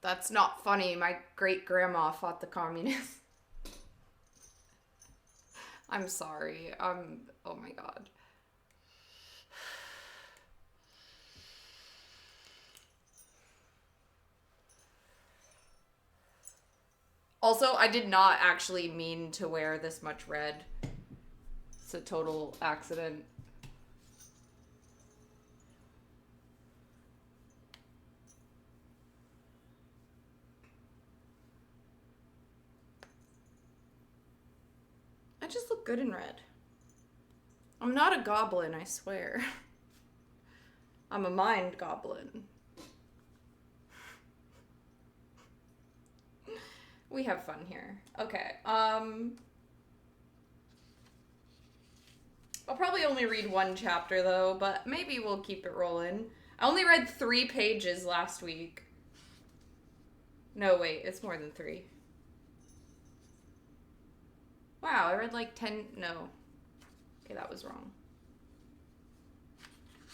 That's not funny. My great-grandma fought the communists. I'm sorry. Oh my god. Also, I did not actually mean to wear this much red. It's a total accident. I just look good in red. I'm not a goblin, I swear. I'm a mind goblin. We have fun here. Okay, I'll probably only read one chapter though, but maybe we'll keep it rolling. I only read 3 pages last week. No, wait, it's more than 3. Wow, I read like 10, no. Okay, that was wrong.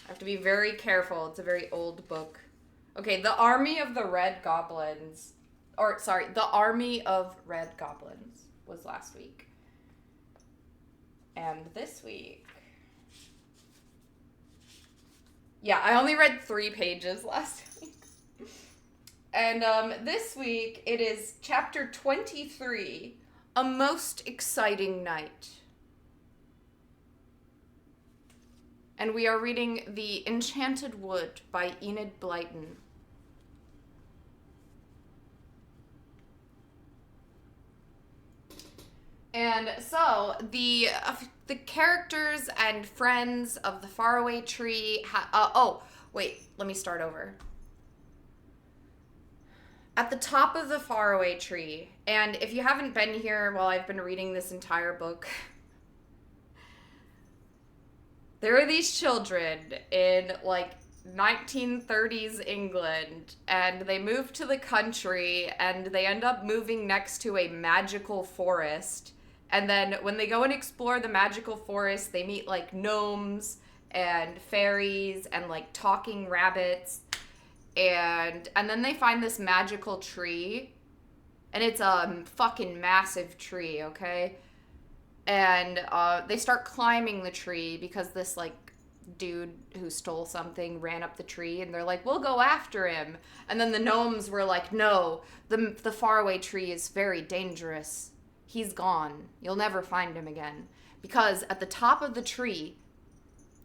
I have to be very careful. It's a very old book. Okay, The Army of the Red Goblins. Or, sorry, The Army of Red Goblins was last week. And this week... Yeah, I only read 3 pages last week. And this week, it is chapter 23, A Most Exciting Night. And we are reading The Enchanted Wood by Enid Blyton. And so, the characters and friends of the faraway tree... oh, wait, let me start over. At the top of the faraway tree, and if you haven't been here while I've been reading this entire book... There are these children in, like, 1930s England, and they move to the country, and they end up moving next to a magical forest. And then when they go and explore the magical forest, they meet, like, gnomes and fairies and, like, talking rabbits. And then they find this magical tree, and it's a fucking massive tree, okay? And they start climbing the tree because this, like, dude who stole something ran up the tree, and they're like, we'll go after him. And then the gnomes were like, no, the faraway tree is very dangerous. He's gone. You'll never find him again. Because at the top of the tree,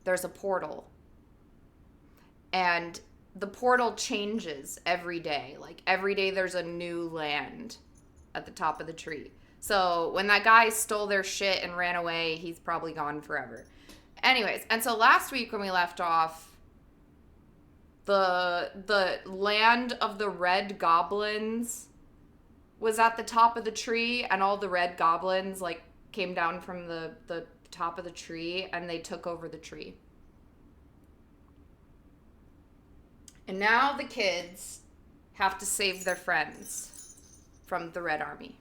there's a portal. And the portal changes every day. Like, every day there's a new land at the top of the tree. So when that guy stole their shit and ran away, he's probably gone forever. Anyways, and so last week when we left off, the land of the red goblins was at the top of the tree, and all the red goblins, like, came down from the top of the tree, and they took over the tree. And now the kids have to save their friends from the Red Army.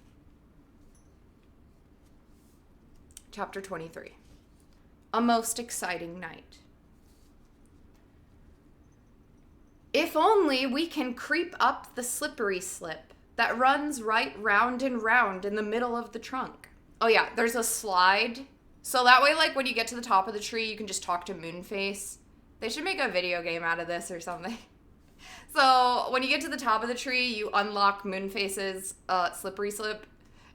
Chapter 23. A Most Exciting Night. If only we can creep up the slippery slip that runs right round and round in the middle of the trunk. Oh yeah, there's a slide. So that way, like, when you get to the top of the tree, you can just talk to Moonface. They should make a video game out of this or something. So when you get to the top of the tree, you unlock Moonface's slippery slip.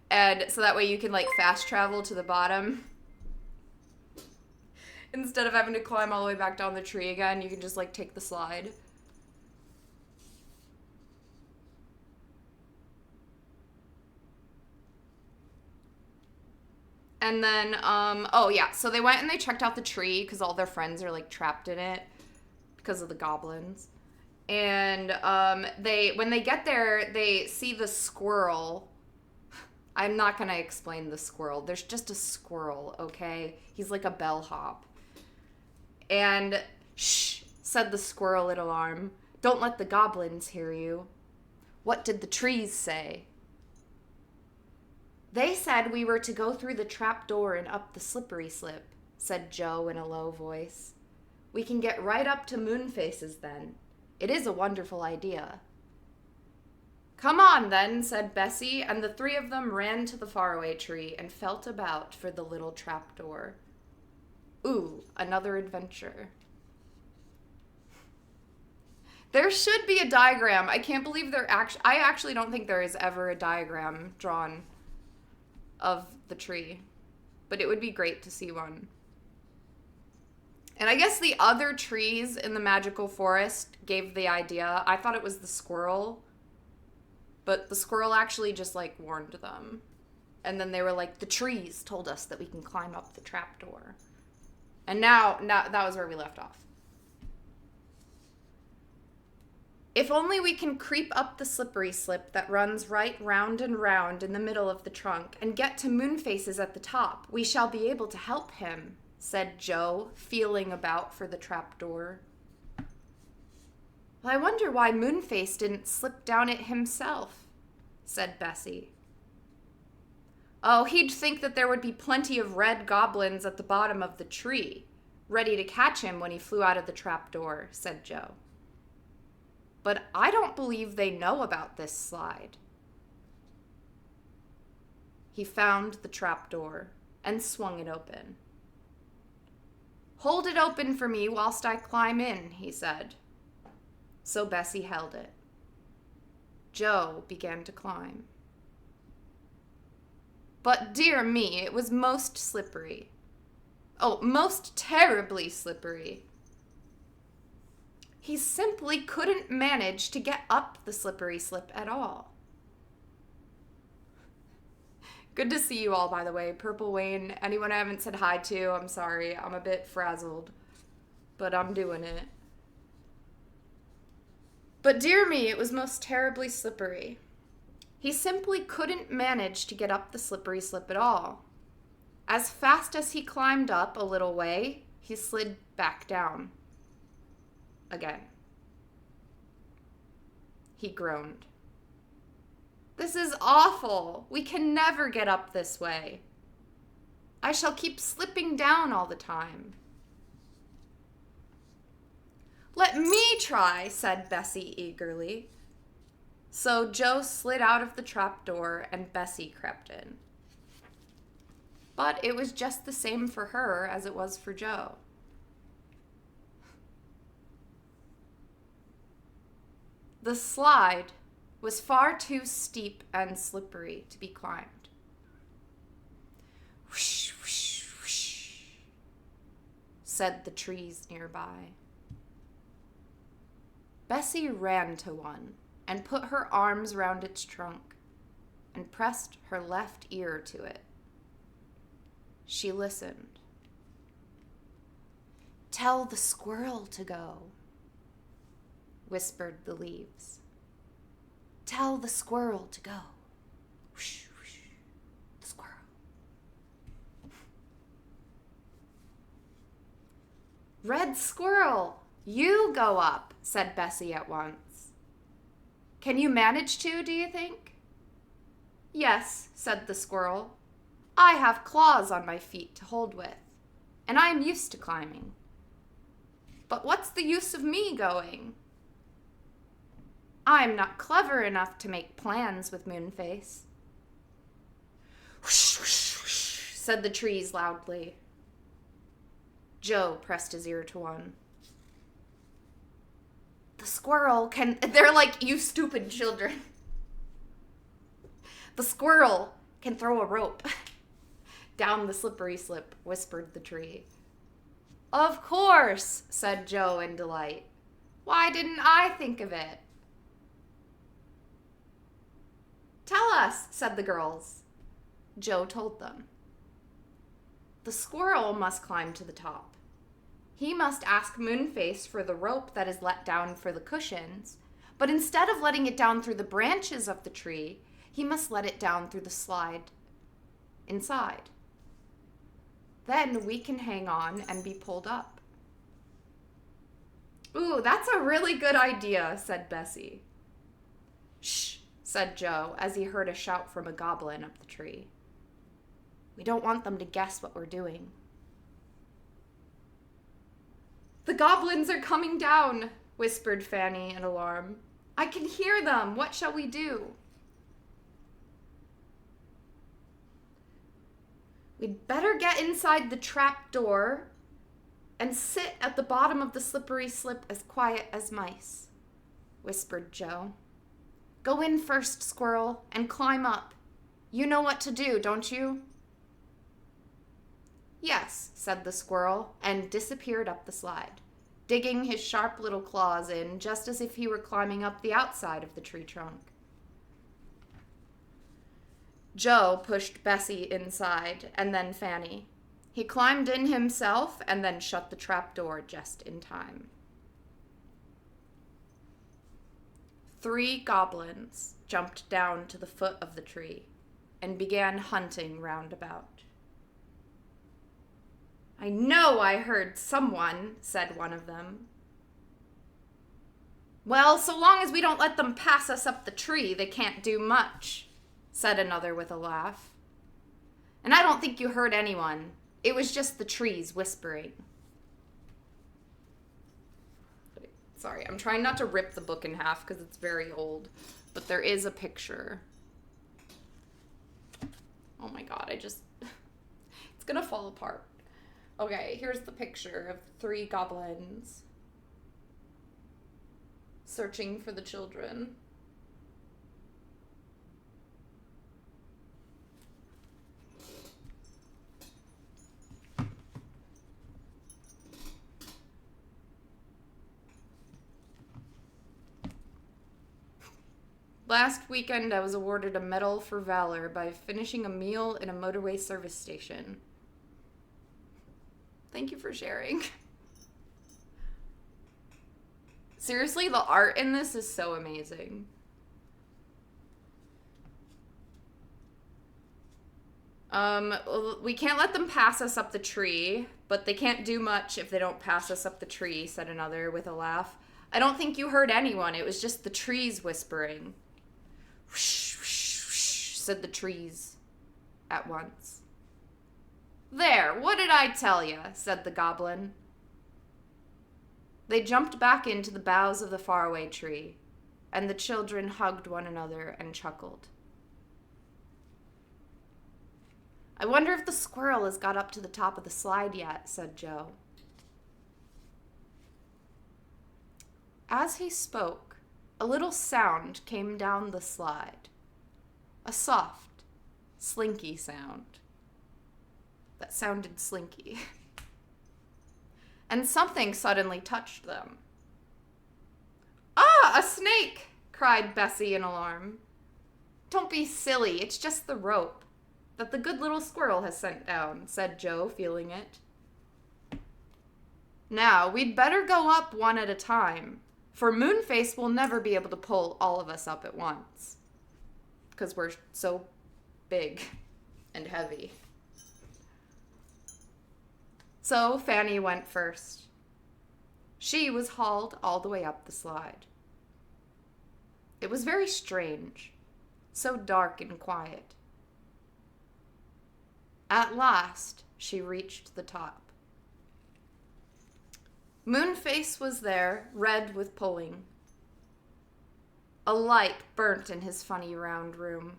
And so that way you can, like, fast travel to the bottom. Instead of having to climb all the way back down the tree again, you can just, like, take the slide. And then, oh yeah, so they went and they checked out the tree because all their friends are, like, trapped in it because of the goblins. And when they get there, they see the squirrel. I'm not going to explain the squirrel. There's just a squirrel, okay? He's like a bellhop. And, shh, said the squirrel in alarm. Don't let the goblins hear you. What did the trees say? They said we were to go through the trap door and up the slippery slip, said Joe in a low voice. We can get right up to Moonface's then. It is a wonderful idea. Come on, then, said Bessie, and the three of them ran to the faraway tree and felt about for the little trapdoor. Ooh, another adventure. There should be a diagram. I can't believe I actually don't think there is ever a diagram drawn of the tree, but it would be great to see one. And I guess the other trees in the magical forest gave the idea. I thought it was the squirrel, but the squirrel actually just, like, warned them. And then they were like, the trees told us that we can climb up the trapdoor. And now that was where we left off. If only we can creep up the slippery slip that runs right round and round in the middle of the trunk and get to Moonface's at the top, we shall be able to help him, said Joe, feeling about for the trapdoor. Well, I wonder why Moonface didn't slip down it himself, said Bessie. Oh, he'd think that there would be plenty of red goblins at the bottom of the tree, ready to catch him when he flew out of the trapdoor, said Joe. But I don't believe they know about this slide. He found the trapdoor and swung it open. Hold it open for me whilst I climb in, he said. So Bessie held it. Joe began to climb. But dear me, it was most slippery. Oh, most terribly slippery. He simply couldn't manage to get up the slippery slip at all. Good to see you all, by the way. Purple Wayne, anyone I haven't said hi to, I'm sorry. I'm a bit frazzled, but I'm doing it. But dear me, it was most terribly slippery. He simply couldn't manage to get up the slippery slip at all. As fast as he climbed up a little way, he slid back down. Again. He groaned. This is awful. We can never get up this way. I shall keep slipping down all the time. Let me try, said Bessie eagerly. So Joe slid out of the trapdoor and Bessie crept in. But it was just the same for her as it was for Joe. The slide was far too steep and slippery to be climbed. Whoosh, whoosh, whoosh, said the trees nearby. Bessie ran to one and put her arms round its trunk and pressed her left ear to it. She listened. Tell the squirrel to go, whispered the leaves. Tell the squirrel to go. Whoosh, whoosh, the squirrel. Red squirrel, you go up, said Bessie at once. Can you manage to, do you think? Yes, said the squirrel. I have claws on my feet to hold with, and I am used to climbing. But what's the use of me going? I'm not clever enough to make plans with Moonface. Whoosh, whoosh, whoosh, said the trees loudly. Joe pressed his ear to one. The squirrel can... They're like, you stupid children. The squirrel can throw a rope down the slippery slip, whispered the tree. Of course, said Joe in delight. Why didn't I think of it? Tell us, said the girls. Joe told them. The squirrel must climb to the top. He must ask Moonface for the rope that is let down for the cushions, but instead of letting it down through the branches of the tree, he must let it down through the slide inside. Then we can hang on and be pulled up. Ooh, that's a really good idea, said Bessie. Shh, said Joe as he heard a shout from a goblin up the tree. We don't want them to guess what we're doing. The goblins are coming down, whispered Fanny in alarm. I can hear them. What shall we do? We'd better get inside the trap door and sit at the bottom of the slippery slip as quiet as mice, whispered Joe. Go in first, Squirrel, and climb up. You know what to do, don't you? Yes, said the squirrel, and disappeared up the slide, digging his sharp little claws in just as if he were climbing up the outside of the tree trunk. Joe pushed Bessie inside, and then Fanny. He climbed in himself and then shut the trap door just in time. 3 goblins jumped down to the foot of the tree and began hunting round about. I know I heard someone, said one of them. Well, so long as we don't let them pass us up the tree, they can't do much, said another with a laugh. And I don't think you heard anyone. It was just the trees whispering. Sorry, I'm trying not to rip the book in half because it's very old, but there is a picture. Oh my god, it's gonna fall apart. Okay, here's the picture of 3 goblins searching for the children. Last weekend, I was awarded a medal for valor by finishing a meal in a motorway service station. Thank you for sharing. Seriously, the art in this is so amazing. We can't let them pass us up the tree, but they can't do much if they don't pass us up the tree, said another with a laugh. I don't think you heard anyone. It was just the trees whispering. Whoosh, whoosh, whoosh, said the trees at once. There, what did I tell you? Said the goblin. They jumped back into the boughs of the faraway tree, and the children hugged one another and chuckled. I wonder if the squirrel has got up to the top of the slide yet, said Joe. As he spoke, a little sound came down the slide. A soft, slinky sound. That sounded slinky. And something suddenly touched them. Ah, a snake! Cried Bessie in alarm. Don't be silly, it's just the rope that the good little squirrel has sent down, said Joe, feeling it. Now, we'd better go up one at a time, for Moonface will never be able to pull all of us up at once, because we're so big and heavy. So Fanny went first. She was hauled all the way up the slide. It was very strange, so dark and quiet. At last, she reached the top. Moonface was there, red with pulling. A light burnt in his funny round room.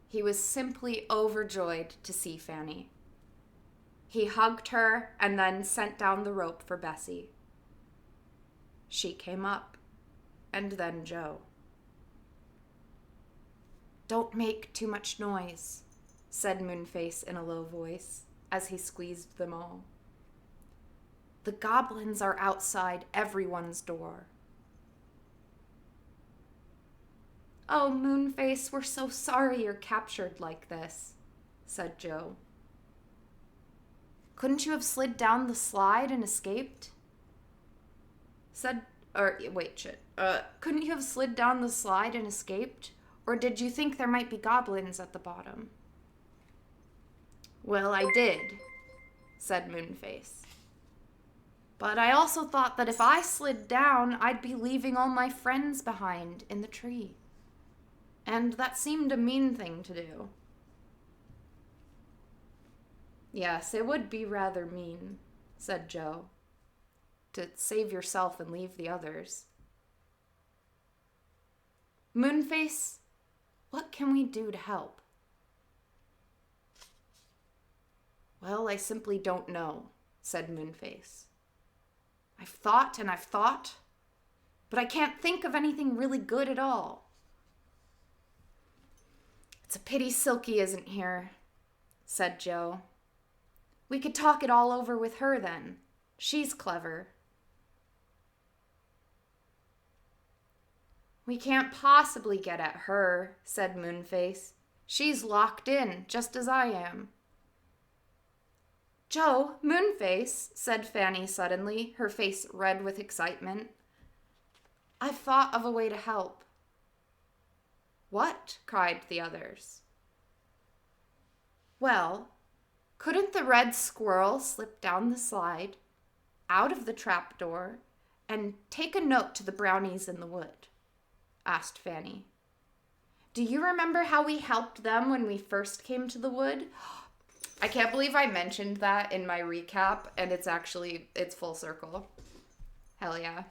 He was simply overjoyed to see Fanny. He hugged her and then sent down the rope for Bessie. She came up, and then Joe. Don't make too much noise, said Moonface in a low voice as he squeezed them all. The goblins are outside everyone's door. Oh, Moonface, we're so sorry you're captured like this, said Joe. Couldn't you have slid down the slide and escaped? Couldn't you have slid down the slide and escaped? Or did you think there might be goblins at the bottom? Well, I did, said Moonface. But I also thought that if I slid down, I'd be leaving all my friends behind in the tree. And that seemed a mean thing to do. Yes, it would be rather mean, said Joe, to save yourself and leave the others. Moonface, what can we do to help? Well, I simply don't know, said Moonface. I've thought and I've thought, but I can't think of anything really good at all. It's a pity Silky isn't here, said Joe. We could talk it all over with her then. She's clever. We can't possibly get at her, said Moonface. She's locked in, just as I am. Joe, Moonface, said Fanny suddenly, her face red with excitement. I've thought of a way to help. What? Cried the others. Well, couldn't the red squirrel slip down the slide, out of the trapdoor, and take a note to the brownies in the wood? Asked Fanny. Do you remember how we helped them when we first came to the wood? I can't believe I mentioned that in my recap, and it's full circle. Hell yeah.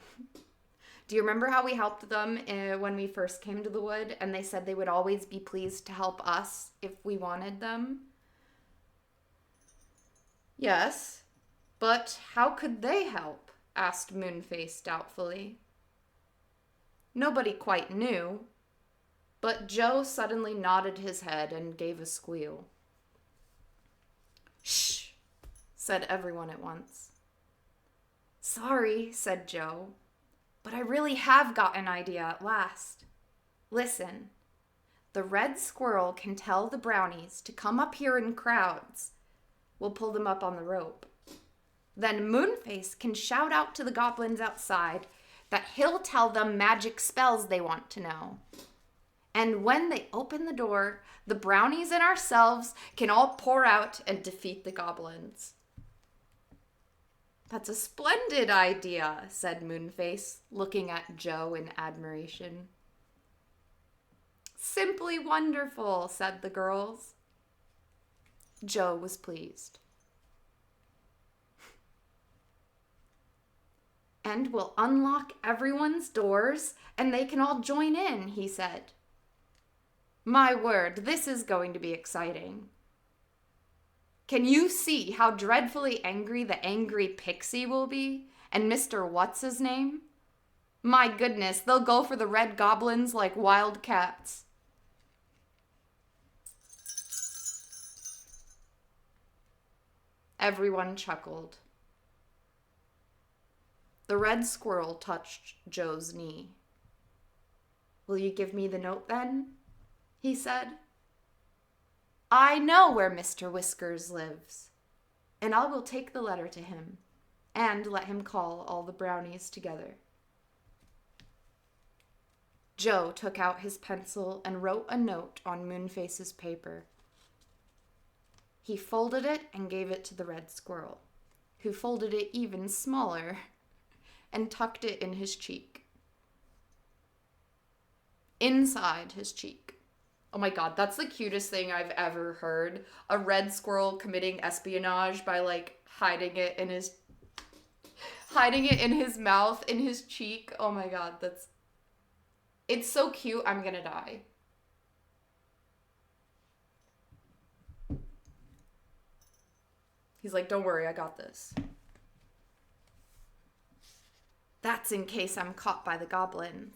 Do you remember how we helped them when we first came to the wood, and they said they would always be pleased to help us if we wanted them? Yes, but how could they help? Asked Moonface doubtfully. Nobody quite knew, but Joe suddenly nodded his head and gave a squeal. Shh, said everyone at once. Sorry, said Joe, but I really have got an idea at last. Listen, the red squirrel can tell the brownies to come up here in crowds. We'll pull them up on the rope. Then Moonface can shout out to the goblins outside that he'll tell them magic spells they want to know. And when they open the door, the brownies and ourselves can all pour out and defeat the goblins. That's a splendid idea, said Moonface, looking at Joe in admiration. Simply wonderful, said the girls. Joe was pleased. And we'll unlock everyone's doors and they can all join in, he said. My word, this is going to be exciting. Can you see how dreadfully angry the angry pixie will be? And Mr. What's-his-name? My goodness, they'll go for the red goblins like wild cats. Everyone chuckled. The red squirrel touched Joe's knee. Will you give me the note then? He said. I know where Mr. Whiskers lives, and I will take the letter to him and let him call all the brownies together. Joe took out his pencil and wrote a note on Moonface's paper. He folded it and gave it to the red squirrel, who folded it even smaller and tucked it in his cheek. Inside his cheek. Oh my god, that's the cutest thing I've ever heard. A red squirrel committing espionage by hiding it in his mouth, in his cheek. Oh my god, it's so cute, I'm gonna die. He's like, don't worry, I got this. That's in case I'm caught by the goblins,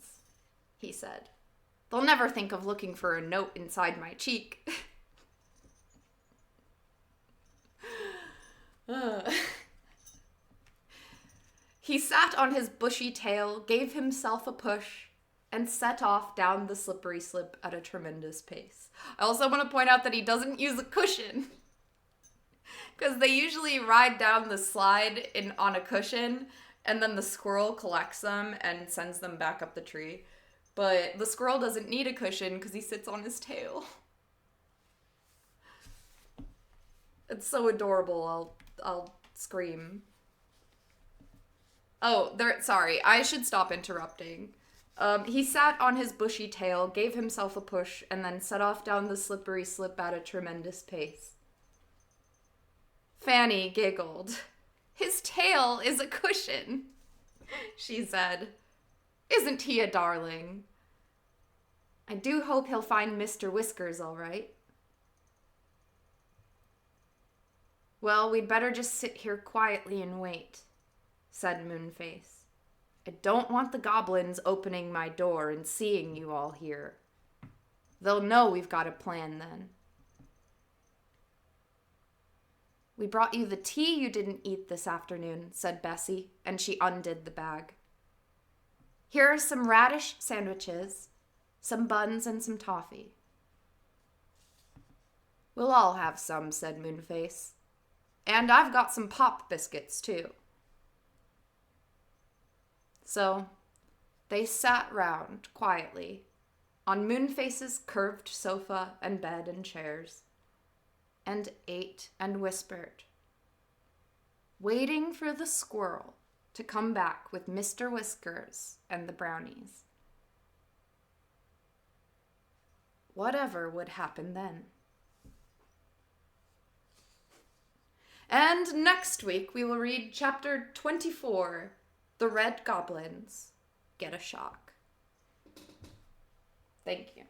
he said. They'll never think of looking for a note inside my cheek. He sat on his bushy tail, gave himself a push, and set off down the slippery slip at a tremendous pace. I also want to point out that he doesn't use a cushion, because they usually ride down the slide on a cushion, and then the squirrel collects them and sends them back up the tree. But the squirrel doesn't need a cushion because he sits on his tail. It's so adorable, I'll scream. Oh, sorry, I should stop interrupting. He sat on his bushy tail, gave himself a push, and then set off down the slippery slip at a tremendous pace. Fanny giggled. His tail is a cushion, she said. Isn't he a darling? I do hope he'll find Mr. Whiskers all right. Well, we'd better just sit here quietly and wait, said Moonface. I don't want the goblins opening my door and seeing you all here. They'll know we've got a plan then. We brought you the tea you didn't eat this afternoon, said Bessie, and she undid the bag. Here are some radish sandwiches, some buns, and some toffee. We'll all have some, said Moonface. And I've got some pop biscuits, too. So, they sat round, quietly, on Moonface's curved sofa and bed and chairs, and ate and whispered, waiting for the squirrel to come back with Mr. Whiskers and the brownies. Whatever would happen then. And next week we will read chapter 24, The Red Goblins Get a Shock. Thank you.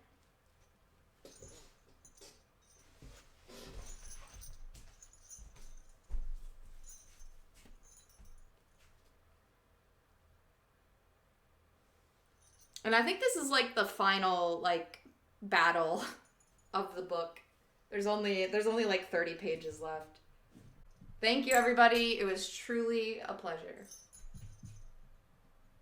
And I think this is like the final battle of the book. There's only like 30 pages left. Thank you, everybody. It was truly a pleasure.